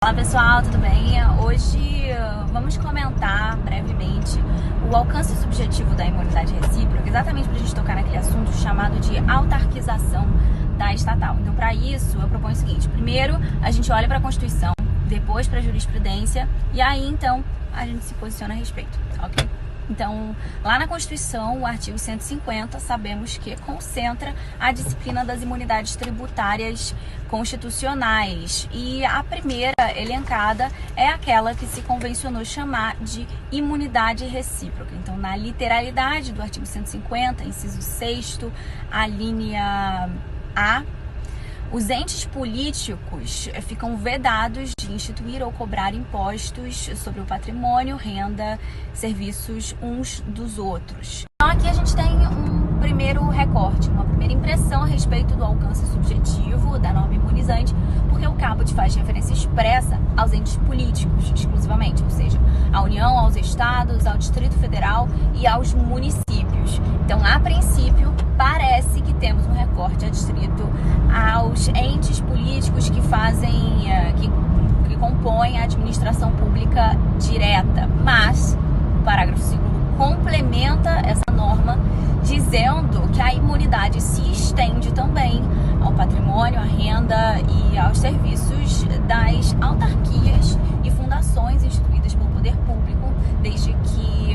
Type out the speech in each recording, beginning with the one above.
Olá pessoal, tudo bem? Hoje vamos comentar brevemente o alcance subjetivo da imunidade recíproca, exatamente para a gente tocar naquele assunto chamado de autarquização da estatal. Então, para isso, eu proponho o seguinte: primeiro a gente olha para a Constituição, depois para a jurisprudência e aí então a gente se posiciona a respeito, ok? Então, lá na Constituição, o artigo 150, sabemos que concentra a disciplina das imunidades tributárias constitucionais. E a primeira elencada é aquela que se convencionou chamar de imunidade recíproca. Então, na literalidade do artigo 150, inciso 6º, a linha A, os entes políticos ficam vedados de instituir ou cobrar impostos sobre o patrimônio, renda, serviços uns dos outros. Então aqui a gente tem um primeiro recorte, uma primeira impressão a respeito do alcance subjetivo da norma imunizante, porque o caput faz referência expressa aos entes políticos exclusivamente, ou seja, à União, aos estados, ao Distrito Federal e aos municípios. Então, a princípio, parece que temos um recorte adstrito aos entes políticos que fazem, que compõem a administração pública direta. Mas o parágrafo 2º complementa essa norma dizendo que a imunidade se estende também ao patrimônio, à renda e aos serviços das autarquias e fundações instituídas pelo poder público, desde que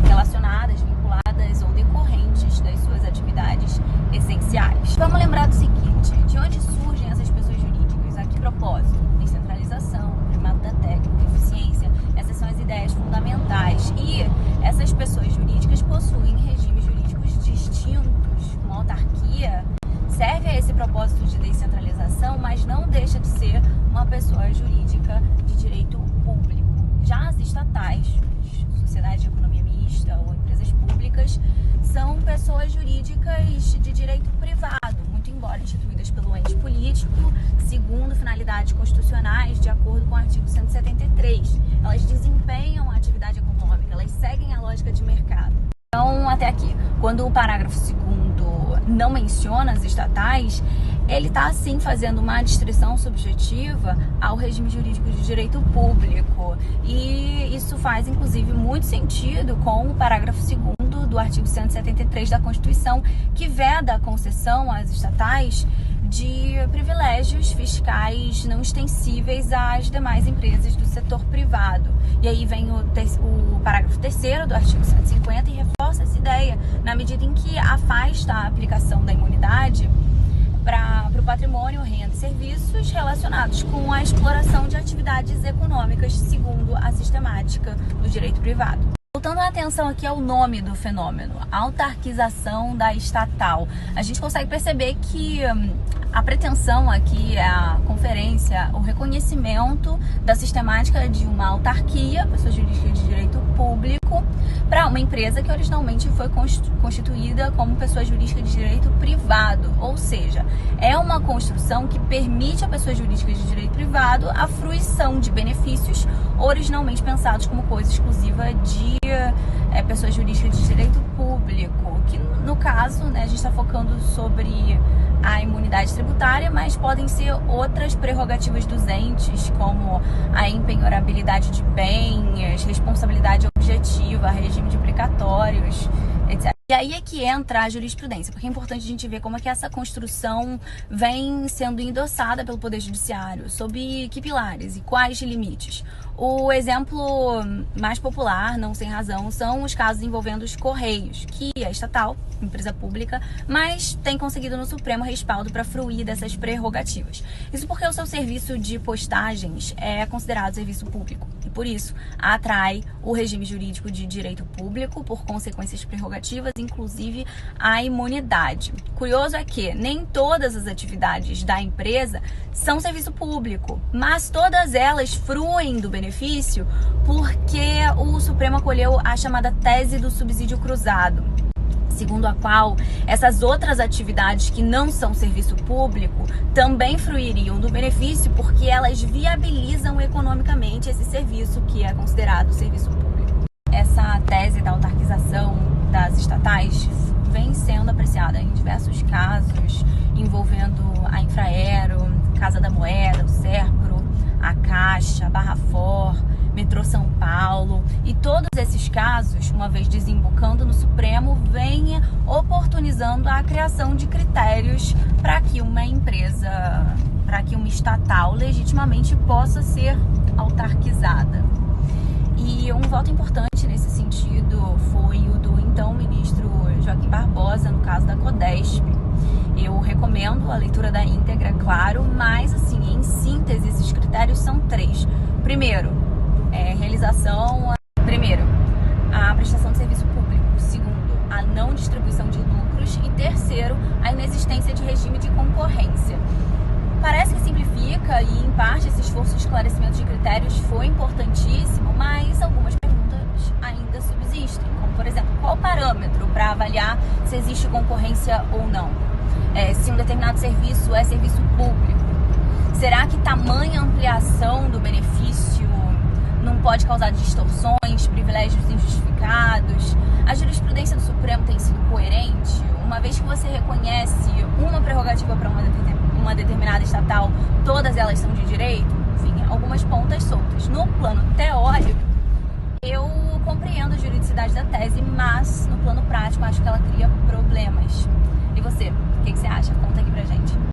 relacionadas, vinculadas ou decorrentes das suas atividades essenciais. Vamos lembrar do seguinte: de onde surgem essas pessoas jurídicas? A que propósito? Descentralização, primado da técnica, eficiência. Essas são as ideias fundamentais. E essas pessoas jurídicas possuem regimes jurídicos distintos. Uma autarquia serve a esse propósito de descentralização, mas não deixa de ser uma pessoa jurídica de direito público. Já as estatais, sociedades de economia mista ou empresas públicas, são pessoas jurídicas de direito privado, muito embora instituídas pelo ente político, segundo finalidades constitucionais, de acordo com o artigo 173. Elas desempenham a atividade econômica, elas seguem a lógica de mercado. Então, até aqui, quando o parágrafo 2º não menciona as estatais, ele está, sim, fazendo uma adstrição subjetiva ao regime jurídico de direito público. E isso faz, inclusive, muito sentido com o parágrafo 2º do artigo 173 da Constituição, que veda a concessão às estatais de privilégios fiscais não extensíveis às demais empresas do setor privado. E aí vem o parágrafo 3º do artigo 150 e reforça essa ideia, na medida em que afasta a aplicação da imunidade para o patrimônio, renda e serviços relacionados com a exploração de atividades econômicas segundo a sistemática do direito privado. Voltando a atenção aqui ao nome do fenômeno, autarquização da estatal, a gente consegue perceber que a pretensão aqui é a conferência, o reconhecimento da sistemática de uma autarquia, pessoa jurídica de direito público, para uma empresa que originalmente foi constituída como pessoa jurídica de direito privado, ou seja, é uma construção que permite à pessoa jurídica de direito privado a fruição de benefícios originalmente pensados como coisa exclusiva de pessoas jurídicas de direito público, que no caso, né, a gente está focando sobre a imunidade tributária, mas podem ser outras prerrogativas dos entes, como a empenhorabilidade de bens, responsabilidade objetiva, regime de precatórios, etc. E aí é que entra a jurisprudência, porque é importante a gente ver como é que essa construção vem sendo endossada pelo Poder Judiciário, sob que pilares e quais limites. O exemplo mais popular, não sem razão, são os casos envolvendo os Correios, que é estatal, empresa pública, mas tem conseguido no Supremo respaldo para fruir dessas prerrogativas. Isso porque o seu serviço de postagens é considerado serviço público e, por isso, atrai o regime jurídico de direito público, por consequências prerrogativas, inclusive a imunidade. Curioso é que nem todas as atividades da empresa são serviço público, mas todas elas fruem do benefício porque o Supremo acolheu a chamada tese do subsídio cruzado, segundo a qual essas outras atividades que não são serviço público também fruiriam do benefício porque elas viabilizam economicamente esse serviço que é considerado serviço público. Essa tese da autarquização das estatais vem sendo apreciada em diversos casos envolvendo a Infraero, Casa da Moeda, o Serpro, a Caixa, a Barra For, Metrô São Paulo, e todos esses casos, uma vez desembocando no Supremo, vem oportunizando a criação de critérios para que uma empresa, para que uma estatal legitimamente possa ser autarquizada. E um voto importante nesse sentido foi o do então ministro Joaquim Barbosa, no caso da Codesp. Eu recomendo a leitura da íntegra, claro, mas assim, em síntese, esses critérios são 3. Primeiro, a prestação de serviço público. Segundo, a não distribuição de lucros. E terceiro, a inexistência de regime de concorrência. Parece que simplifica e, em parte, esse esforço de esclarecimento de critérios foi importantíssimo, mas algumas perguntas ainda subsistem, como, por exemplo, qual o parâmetro para avaliar se existe concorrência ou não? Se um determinado serviço é serviço público, será que tamanha ampliação do benefício não pode causar distorções, privilégios injustificados? A jurisprudência do Supremo tem sido coerente? Uma vez que você reconhece uma prerrogativa para uma determinada estatal, todas elas são de direito? Enfim, algumas pontas soltas. No plano teórico, eu compreendo a juridicidade da tese, mas no plano prático acho que ela cria problemas. E você, o que você acha? Conta aqui pra gente.